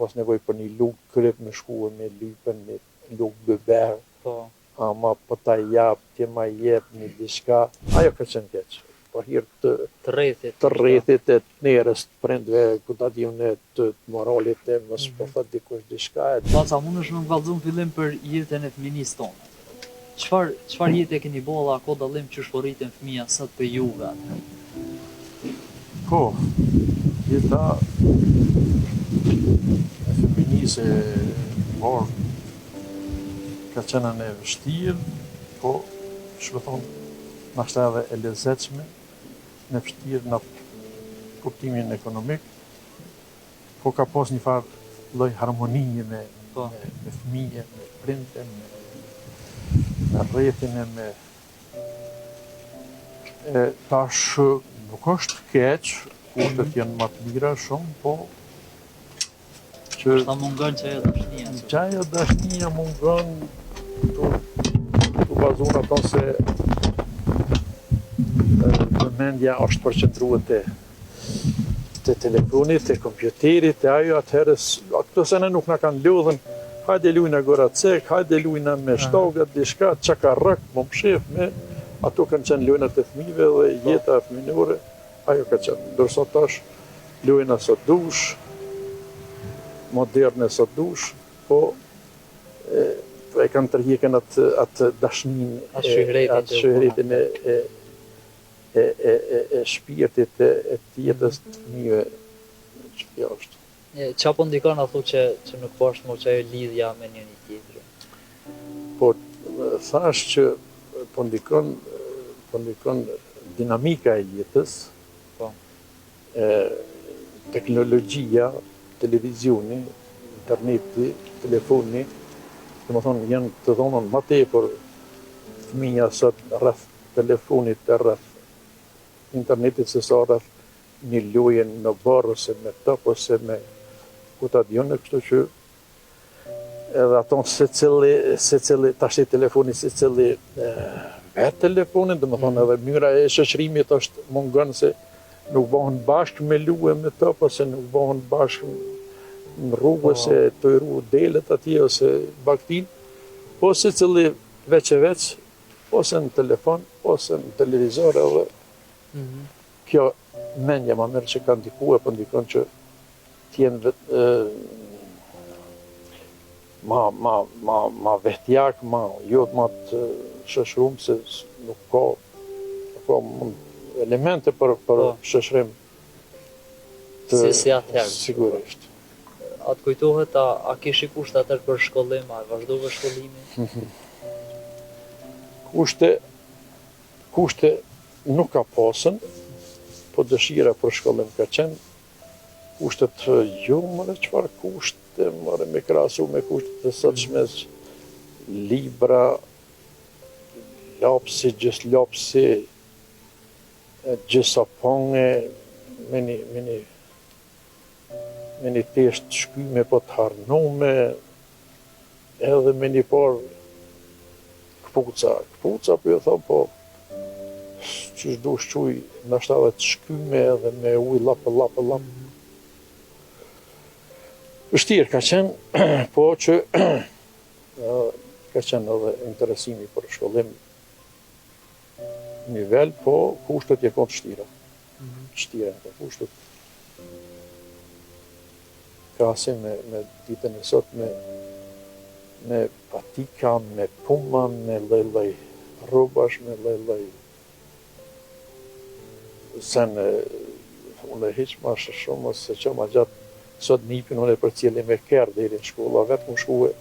pas nevojë për një lugë kryp me shkuë me lypen, me lugë bëber. Po. Ama po ta jap, ti ma jep një diçka. Ajo ka qenë keq. Po hir Të rrethit. të rrethit e të nerës të prindve, ku ta diun ne të moralit e mos po thot dikush diçka. Baca, mundesh me më vallëzu në fillim për jetën e fëminisë tonë. Çfarë jetë e keni bolla, ka dallim që shporiten fëmia sot për juve? Po, jeta e fëminisë por ka qenë e vështirë, po shpëton nashta edhe e lezetshme, në vështirë në kuptimin ekonomik, po ka pas një farë lloj harmonie me fëmijë, me prindë, me rrethin e me tash nuk është keq, kushtet janë më të mira shumë, po që Sa mungon që ajo dashnia. Qaja dashnia mungon tu bazon ato se vëmendja është përqendruar te telefonit, te kompjuterit, te ajo atëherës, ato sene nuk na kanë lodhën, hajde lujna gora cek, hajde lujna me shtogat, diçka, çakarrëk, momshef, me ato kanë qenë lojnat e fëmijëve dhe jeta fëminore, ajo ka qenë. Ndërsa tash lojna sot dush, moderne sot dush, po e kanë tërhiqen atë dashnin, atë shëhretin e shpirtit e jetës të fëmijëve që kjo është. Qa po ndikon a thu që nuk po është më që ajo lidhja me njëri tjetrin? Po thash që po ndikon dinamika e jetës, teknologjia, televizioni, interneti, telefoni, domethënë janë të dhonën më tepër fëmija sot rreth telefonit e rreth internetit se sa rreth një loje në barë ose me top ose me ku ta diun, kështu që edhe ato secili tash telefoni secili vetë telefonin, domethënë edhe mënyra e shoqërimit është mungon se nuk bëhen bashkë me lue me top ose nuk bëhen bashkë në rrugë ose të ru delet atje ose baktin, po secili veç e veç, ose në telefon, ose në televizor edhe kjo mendja ma merr që ka ndikuar, po ndikon që t'jenë ma vetjak, jo ma të shoqërum, se nuk ka elemente për shoqërim si atëherë. Sigurisht. A të kujtohet, a kishi kushte atër për shkollim, a vazhdove shkollimin? Kushte nuk ka pasën, po dëshira për shkollim ka qenë. Kushtet jo mëre qëfar kushte, mëre me krahasu me kushtet e sotshmes, libra, lapsi, gjës lapsi, gjësa pange, me një tesht shkyme po të harnume, edhe me një par këpuca. Këpuca po jo thom, po që shdu shquj nashta dhe të shkyme edhe me uj lapë. Vështirë ka qenë, po që ka qenë edhe interesimi për shkollim nivel, po kushtet je konë të shtira. Shtira, kushtet. Krahasim me ditën e sot, me patika, me puma, me lloj rrobash, me lloj sen unë hiç më shumë se që ma gjatë sot nipin unë e përcjellja me kerr deri në shkolla, vetëm shkuë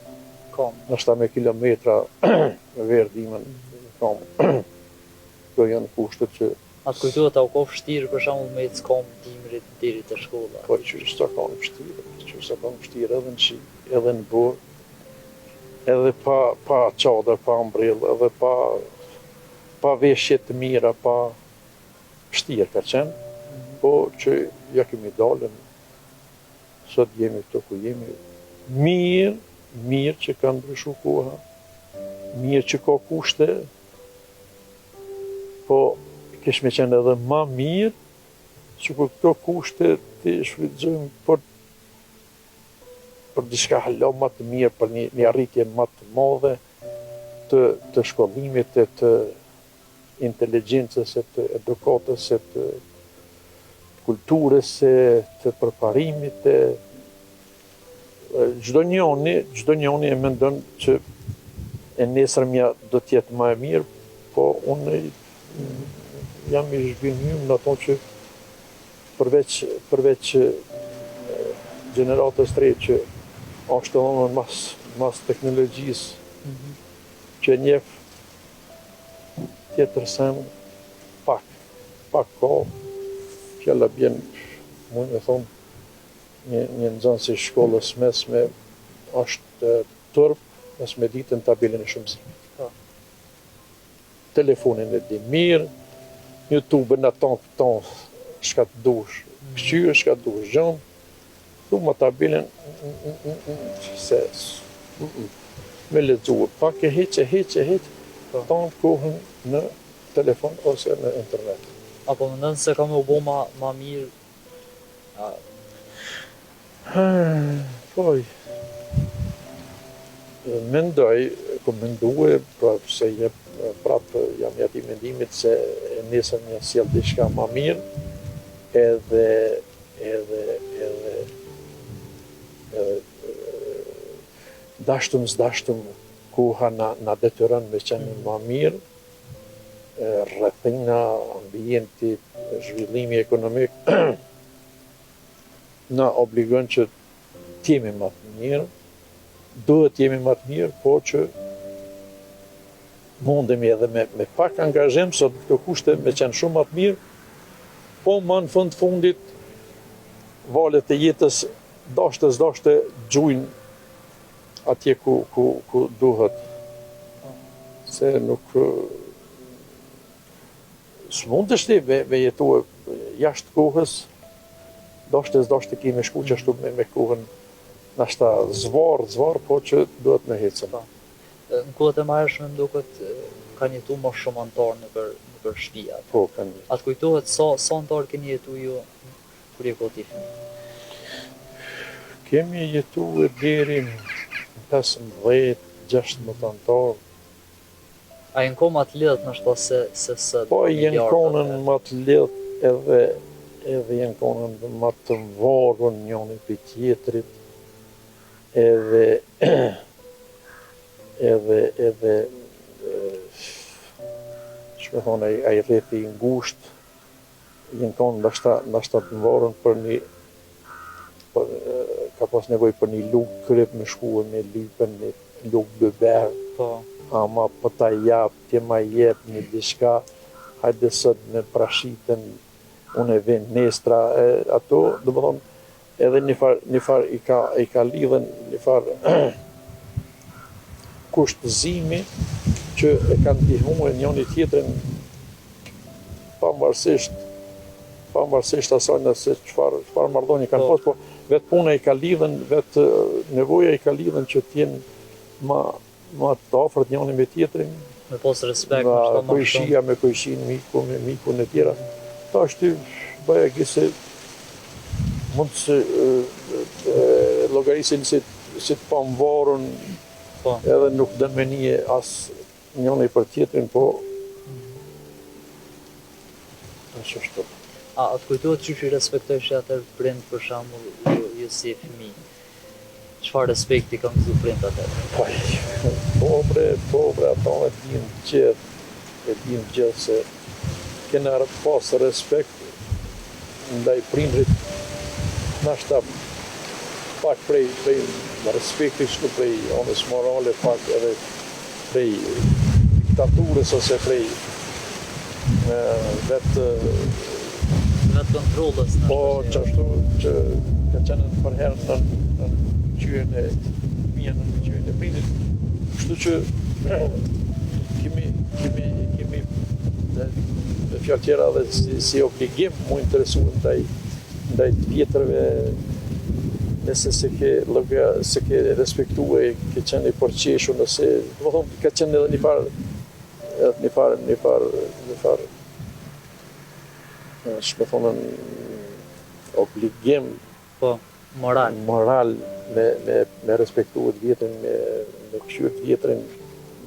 ndoshta me kilometra me verdimën kom. Kjo janë kushtet që A të kujtohet u ka vështirë për shembull me ecë kom dimrit deri te shkolla? Po qysh sa ka vështirë edhe në shi, edhe në burë, edhe pa çadër, pa umbrellë, edhe pa veshje të mira, pa vështirë ka qenë, po që ja kemi dalën, sot jemi këto ku jemi, mirë që ka ndryshu koha, mirë që ka kushte, po kishme qenë edhe ma mirë, që për këto kushte të shfrytëzojmë për për diçka hala më të mirë, për një arritje më të madhe të shkollimit e të inteligjencës, e të edukatës, e të kulturës, e të përparimit, çdo njoni e mendon që e nesërmja do t'jetë më e mirë, po unë jam i zhvilluar në ato që përveç gjeneratës tre që është edhe mas teknologjisë që njeh tjetër sen pak ka fjalla bjen mund me thonë një nxënës i shkollës mesme është turp mes me ditën tabelën e shumëzimit. Telefonin e di mirë, YouTube në ton shka të dush këqyre, shka të dush gjënë, thu më tabelën se me lexuar pak e heqe ton kohën në telefon ose në internet. Apo mendon se ka më u bo ma mirë? Poj, mendoj, ku mendue, pra se prapë jam i atij mendimit se nesër një sjell diçka ma mirë, edhe dashtëm s'dashtëm koha na detyron me qenë ma mirë, rrethina, ambienti, zhvillimi ekonomik na obligon që t'jemi më të mirë, duhet t'jemi më të mirë, po që mundemi edhe me pak angazhim, sot këto kushte me qenë shumë më të mirë, po më në fundit valet e jetës dashte gjujnë atje ku duhet. Se nuk s'mundesh ti me jetu jashtë kohës, dashte kemi shku që ashtu me kohën nashta zvar, po që duhet me hecën. Në kohët e marrëshme më duket kanë jetu më shumë antarë nëpër shtëpia. Po, kanë. Atë kujtohet sa antarë keni jetu ju kur je koti fëmijë? Kemi jetu deri në 15-16 antarë. A jenë kohë më të lidhët nështë se së Po, jenë konën më të lidhët edhe jenë konën më të varur njëri për tjetrit, edhe që me thonë ai rrethi i ngusht, jenë konë nashta të varur për ka pas nevojë për një lugë kryp me shkuë me lypen, një lugë bëber, Po. ama po ta jap, ti ma jep një diçka, hajde sot me prashitën, unë e vend nestra, ato, do më thonë, edhe një far i ka lidhen një far kushtëzimi që e kanë ndihmuar njëri tjetrin pavarësisht asaj nëse çfarë marrëdhënie kanë pas, po vetë puna i ka lidhen, vetë nevoja i ka lidhen që t'jenë ma të afërt njëri me tjetrin. Me pas respekt, Nga kojshia me kojshin, miku me mikun e tjera. Ta është ty bëja gjithse mund të llogarisin si të pamvarun, Po. edhe nuk dën me nije as njëri për tjetrin, po ashtu. A të kujtohet që i respektojsh atër prind për shembull ju si fëmijë? Çfarë respekti kanë këtu prind atër? Po bre, ata e dinë gjithë se kena pas respekt ndaj prindrit, nashta pak prej respekti kështu prej anës morale, pak edhe prej diktaturës ose prej vetë kontrollës. Po qashtu që ka qenë për herë në qyën e fëmijën në qyën e prindit. Kështu që kemi me fjalë tjera dhe si obligim mu interesu ndaj të vjetrëve, nëse se ke respektue, ke qenë i përqeshu, nëse, do më thonë, ka qenë edhe një farë, shme thonën, obligim, Po. moral. Me respektu të vjetrin, me këshyr të vjetrin,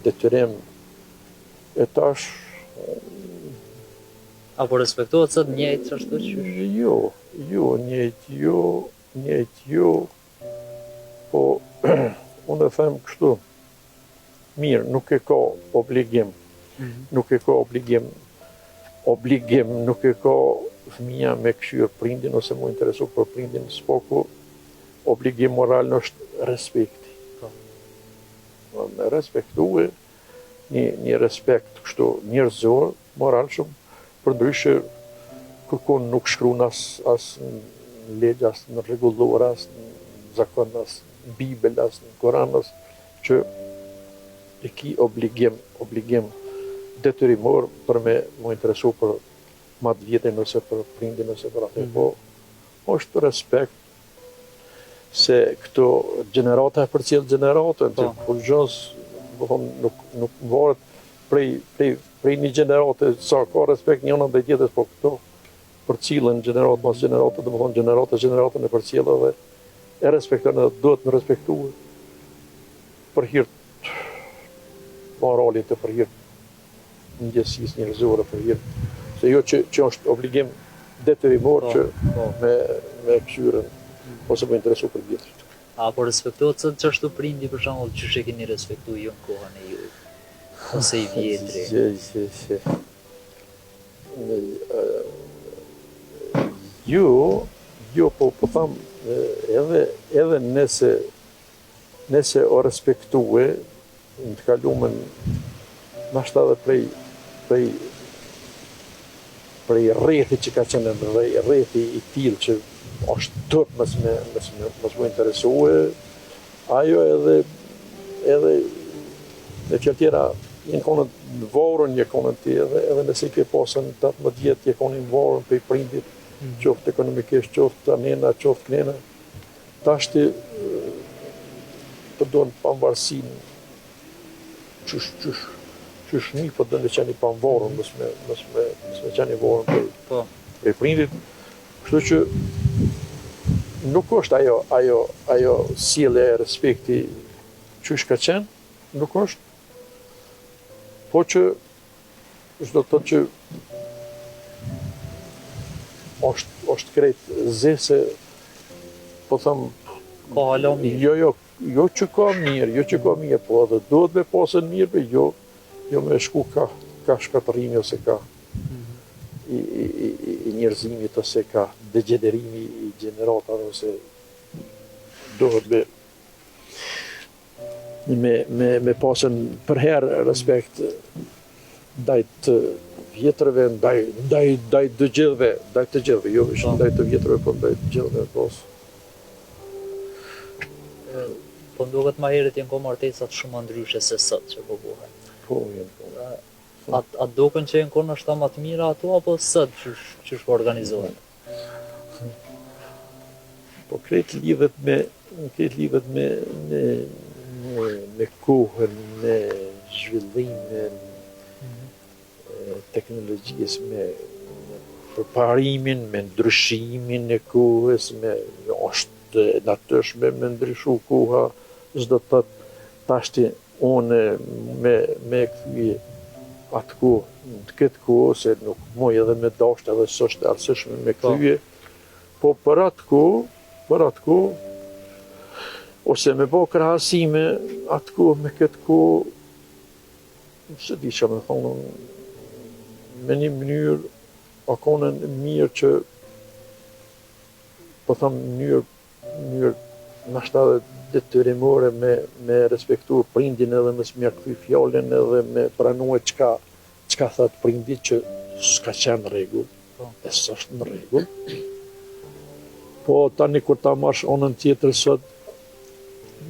detyrim. E tash, Apo respektohet sot njëjtë ashtu qysh? njëjtë jo, po unë e them kështu, mirë, nuk e ka obligim, nuk e ka obligim, nuk e ka fëmija me këshyr prindin ose mu interesu për prindin, s'poku obligim moral është respekti. Me respektue, një respekt kështu njerëzor, moral shumë, përndryshe kërkon nuk shkruan as në legj, as në rregullor, as në zakon, as në Bibel, as në Koran, që e ki obligim detyrimor për me mu interesu për matë vjetin ose për prindin ose për atë. Po, është respekt se këto gjenerata e përcjell gjeneratën, që kur gjës nuk varet prej një gjenerate, sa ka respekt njëna dhe tjetës, po këto përcillen gjenerat mas gjenerate, dhe më thonë gjeneratën e përcjellë dhe e respektojnë dhe duhet me respektuar për hirt moralit e për hirt ndjesis njerëzore, për hirt se jo që është obligim detyrimor që me këshyren ose me interesu për vjetrit. Apo respektohet sot çashtu prindi për shembull çysh e keni respektuar ju në kohën e juaj? Ose i vjetri? Jo, po tham, edhe nëse o respektue, në të kalumen, nashta edhe prej rrethi që ka qenë dhe rrethi i tillë që është tërë mos më interesue, ajo edhe me fjalë tjera jenë konën në vorën, je konën ti edhe nëse i ke pasën 18 vjet, je konën në vorën për i prindit, qoftë ekonomikisht, qoftë anena, qoftë knena, tashti përdonë pamvarësin, qysh një përdo në qeni pamvarën, mës me qeni vorën për i prindit, kështu që nuk është ajo sjellja e respekti qysh ka qenë, nuk është, po që çdo të thotë që është krejt zese, po them, ka hala mirë. Jo që ka mirë, po edhe duhet me pasën mirë, jo me shku ka shkatërimi ose ka i njerëzimit ose ka degenerimi i gjeneratave ose duhet me pasën përherë respekt ndaj të vjetrëve, ndaj të gjithëve, jo vetëm ndaj të vjetrëve, po ndaj të gjithëve pas. Po nduket ma herët jenë ko martesat shumë ndryshe se sot që po buhen. Po, jenë. A duken që jenë ko nështë ma të mira ato, apo sot që shko organizohen? Po krejt lidhet me kohën, me zhvillimin, teknologjisë, me përparimin, me ndryshimin e kohës, është natyrshme me ndryshu koha, çdo të thotë tashti unë me kthye atë kohë, në këtë kohë, se nuk moj edhe me dashtë edhe s'është arsyeshme me kthye, po për atë kohë, ose me bë krahasime atë kohë me këtë kohë, se di që me thonë, me një mënyrë, a konën mirë që, po thamë mënyrë nashta dhe detyrimore me respektu prindin edhe me s'mja kthy fjallin edhe me pranue çka thot prindit që s'ka qenë rregull, e s'është në rregull. Po tani kur ta marrësh anën tjetër sot,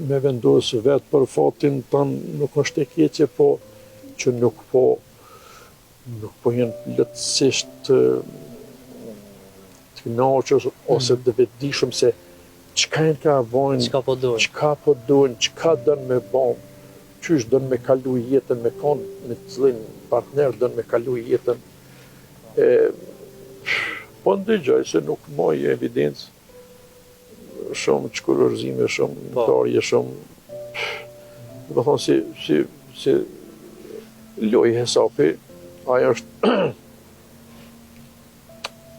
me vendosë vetë për fatin tanë nuk është e keqe, po që nuk po jenë lehtësisht të kënaqur ose të vetëdijshëm se çka janë ka vojnë, çka po dojnë, çka dënë me bon, qysh dënë me kalu jetën, me kanë me cilin partner dënë me kalu jetën. Po ndëgjoj se nuk moj evidencë shumë çkurërzime, shumë Po. ndarje, shumë do thonë si lojë hesapi, ajo është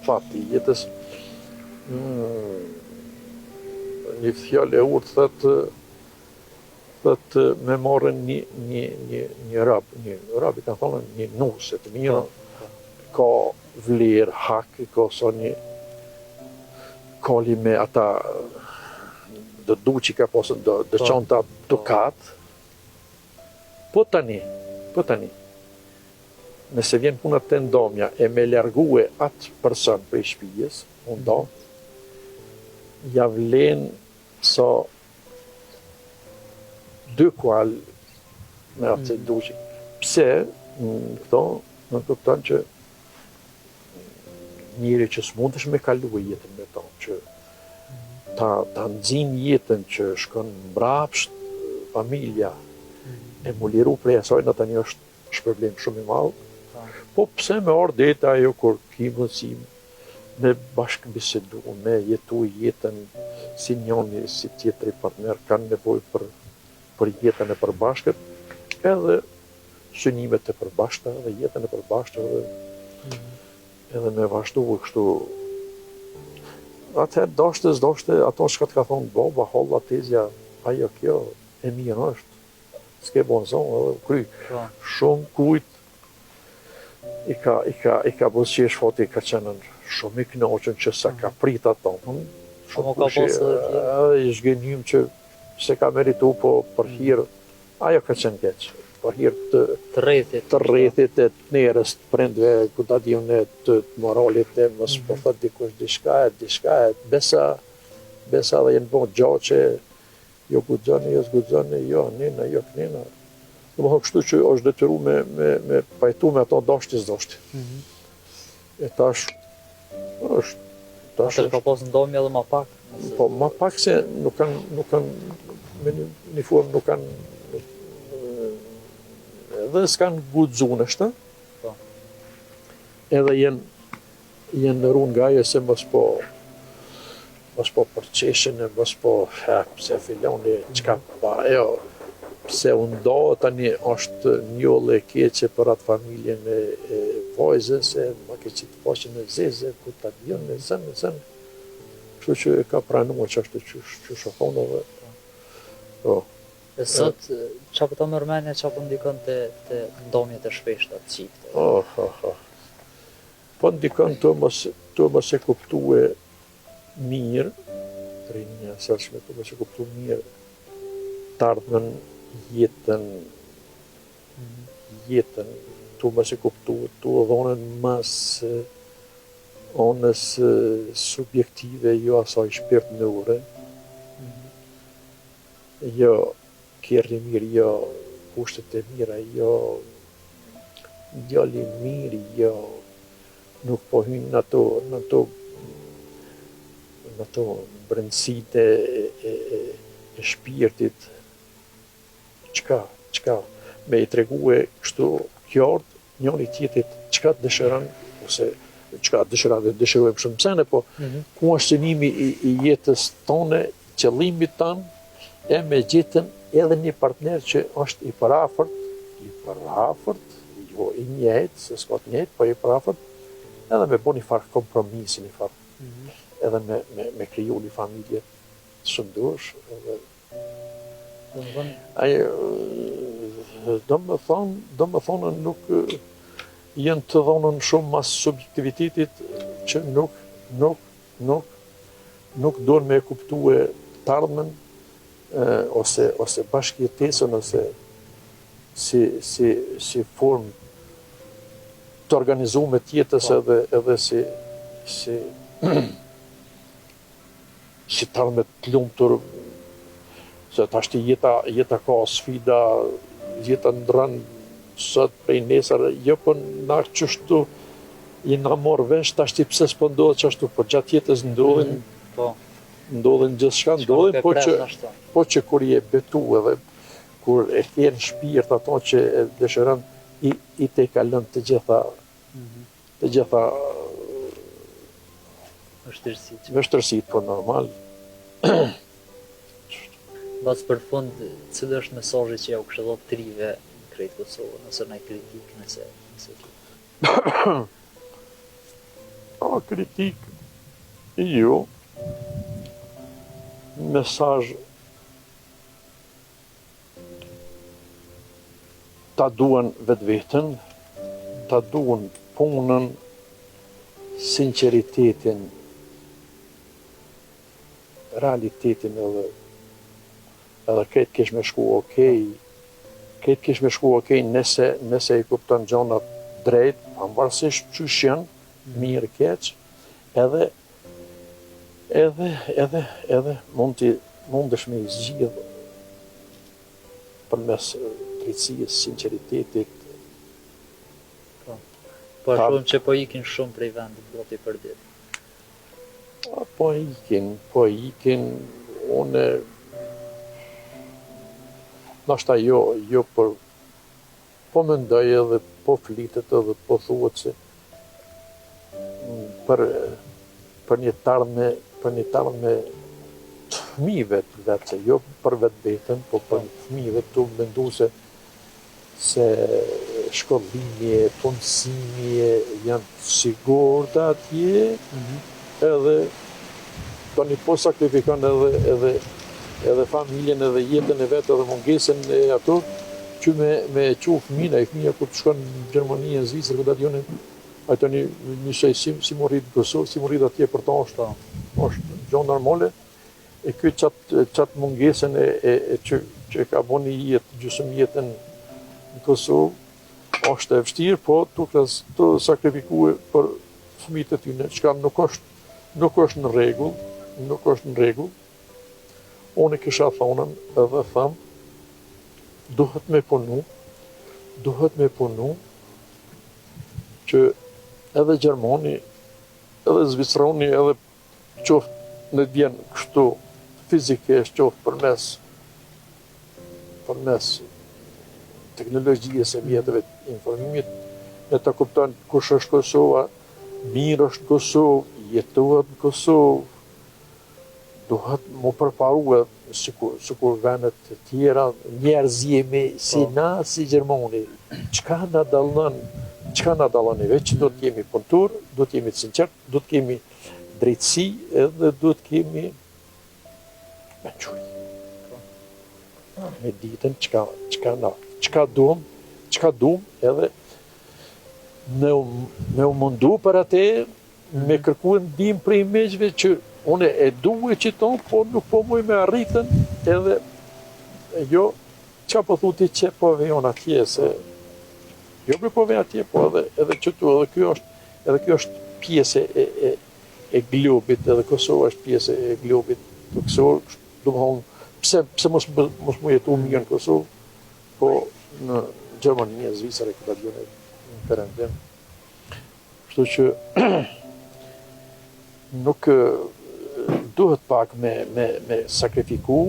fati i jetës. Një fjalë e urtë thotë me marrën një rab i kanë thonë një nuse të mirë, ka vlerë, hak, ka sa një kali me ata dë duqi ka posën dë qanta dukat. Po tani, nëse vjen puna të ndomja e me largue atë person për i shpijes, undo, ja vlen sa 2 kual me atë duqi. Pse, këto, në kupton që njëri që s'mundesh me kalu jetën me ta, që ta nxin jetën që shkon mbrapsht familja, e mu liru prej asaj në tani është shpërblim shumë i madh. Po pse me ardh deta ajo kur ki mundësi me bashkë bisedu, me jetu jetën si njëri, si tjetri partner, kanë nevojë për jetën e përbashkët, edhe synimet e përbashkëta, edhe jetën e përbashkëta, edhe me vazhdu kështu. Atëherë dashte, ato shka të ka thonë baba, holla, tezja, ajo kjo e mirë është, s'ke bon zonë, edhe kry. Shumë kujt i ka buzqesh fati, ka qenë shumë i knoqën që sa ka prit ato. Shumë i zhgënjim që se ka meritu, po për hirë, ajo ka qenë keq. Për hirë të rrethit, të nerës, të prindve, ku ta diune të moralit, e mos po thot dikush diçka e, besa dhe jenë bon gjatë që jo guxoni, jo s'guxoni, jo nina, jo knina. Dhe më thonë kështu që është detyru me pajtu me ato dashti s'dashti. E tash është. Atër ka pas ndomja edhe ma pak? Po, ma pak se nuk kanë, me një formë nuk kanë, edhe s'kanë guxu nështë, edhe jenë rrunë nga ajo se mos po përqeshin, mos po pse filoni çka pa, jo, pse u ndo tani është njollë e keqe për atë familjen e vajzës, e ma ke qitë pashin e zeze, ku ta dion me zënë. Kështu që e ka pranuar që është që shofonë dhe. Po. E sot, qa po të mërmene, qa po ndikon të ndomjet e shpeshta të qifte? Po ndikon të mos e kuptue mirë, rinja sërshme, të mos e kuptue mirë, të ardhmen jetën, të mos e kuptue, të dhonën mas onës subjektive, jo asaj shpirtënore, jo kjerri mirë, jo kushtet e mira, jo djali mirë, jo nuk po hynë në ato brendësit e shpirtit, qka me i tregue kështu kjartë njëri tjetit qka të dëshëran, ose qka të dëshëran dhe dëshërojmë shumë sene, po ku është qënimi i jetës tone, qëllimit tanë, e me gjithën edhe një partner që është i parafërt, jo i njëjtë, se s'ka të njëjtë, po i parafërt, edhe me bo një farë kompromisi, një farë, edhe me kriju një familje shumë dush, edhe do më thonë nuk jenë të dhonën shumë mas subjektivitetit që nuk donë me kuptue të ardhmen, ose bashkëjetesën, ose si formë të organizume tjetës edhe si të ardhme të lumtur, se tashti jeta ka sfida, jeta ndrën sot prej nesër, jo për na qështu i nga morë vesh, tashti pse s'po ndodhë qështu, po gjatë jetës ndodhin gjithçka, po që kur je betu edhe kur e ke në shpirt ato që e dëshiron i te kalon të gjitha vështirësitë, po normal. Mbas për fund, cili është mesazhi që ja u këshillon trive në krejt Kosovën, ose në kritik nëse ki. Kritik jo, mesazh ta duan vetveten, ta duan punën, sinqeritetin, realitetin edhe krejt kish me shku okej, nëse i kupton gjonat drejt, pavarësisht çysh janë, mirë keq, edhe mundesh me i zgjidh përmes drejtësisë, sinqeritetit. Po shumë që po ikin shumë prej vendit gati për ditë. Po ikin, une nashta jo për po mendoj edhe po flitet edhe po thuhet se për një tarme të fëmijëve të vetë, jo për vetë vetën, po për fëmijëve të mendu se shkollimi, punësimi janë të sigurta atje, edhe tani po sakrifikon edhe familjen, edhe jetën e vetë, edhe mungesën e ato, që me qu fëmija kur të shkon në Gjermani, në Zvicër, këtë atjone, a tani njësej si mu rritë në Kosovë, si mu rritë atje për ta është gjonë normale, e këtë qatë mungesën që ka bo një jetë, gjysëm jetën në Kosovë, është e vështirë, po të sakrifikue për fëmijët e tyne, çka nuk është në rregull. Unë kisha thonën edhe thëmë, duhet me punu, që edhe Gjermani, edhe Zvicroni, edhe qoftë në vjen kështu fizikisht, qoftë përmes teknologjisë e mjetëve të informimit, me të kupton kush është Kosova, mirë është Kosovë, jetohet në Kosovë, duhet mu përparue sikur vendet të tjera, njerëz jemi si na, si Gjermani. Çka na dallon veç që do të jemi punëtor, do të jemi të sinqert, do të kemi drejtësi edhe do të kemi me ditën çka duam edhe me u mundu për atë, me kërku ndihmë prej miqve që une e duhe që tonë, po nuk po muj me arritën edhe jo, qa po thuti që po vejon atje, se jo me po vejon atje, po edhe që tu, edhe kjo është pjesë e globit, edhe Kosova është pjesë e globit të Kosovë, du më thonë, pse mos mu jetu mirë në Kosovë, po në Gjermani, në Zvicër e këtë adjone në perëndim. Kështu që nuk duhet pak me sakrifiku,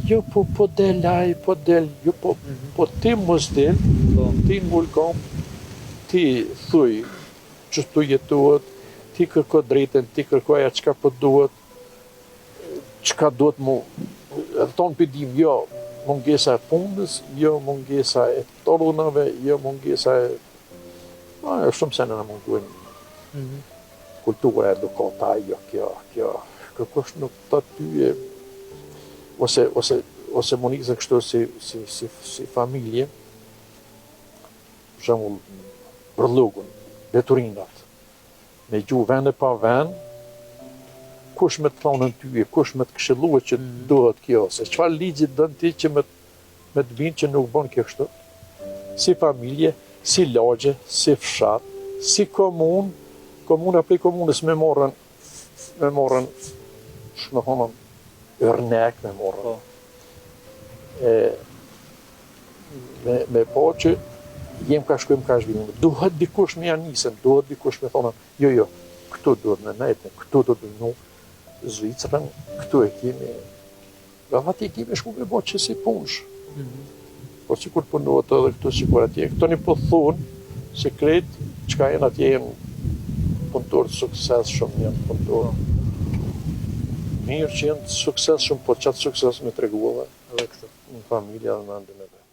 jo po del aj, po del, jo po ti mos del, ti ngulkom, ti thuj që tu jetohet, ti kërko drejten, ti kërkoja qka po duhet, qka duhet mu, edhe tonë pëdim, jo mungesa e punës, jo mungesa e torunave, jo mungesa e... shumë se në mungujnë kultura edukata, jo kjo, kërkosh nuk të tyje, ose më njëzën kështu si familje, për shembull brëllugun, veturinat, me gju vend e pa vend, kush me të thonën tyje, kush me të këshilluar që duhet kjo, se çfarë ligjit dën ti që me të vinë që nuk bën kjo kështu, si familje, si lagje, si fshat, si komuna prej komunës me morën, shme thonë, ërnek me morën. Me po që jem ka shkojmë ka zhvillim. Duhet dikush me janisën, duhet dikush me thonë, jo, këtu duhet me nejtë, këtu duhet me nu, Zvicrën, këtu e kemi, ati e kemi shku me bo që si punësh. Po që kur punuat edhe këtu si kur atje. Këto një po thunë, se krejt, qka jenë atje jenë punëtor të sukses, shumë jenë punëtor. Mirë që janë të suksesshëm, po çat sukses me tregualla Edhe kështu. në familja dhe në endin e vet.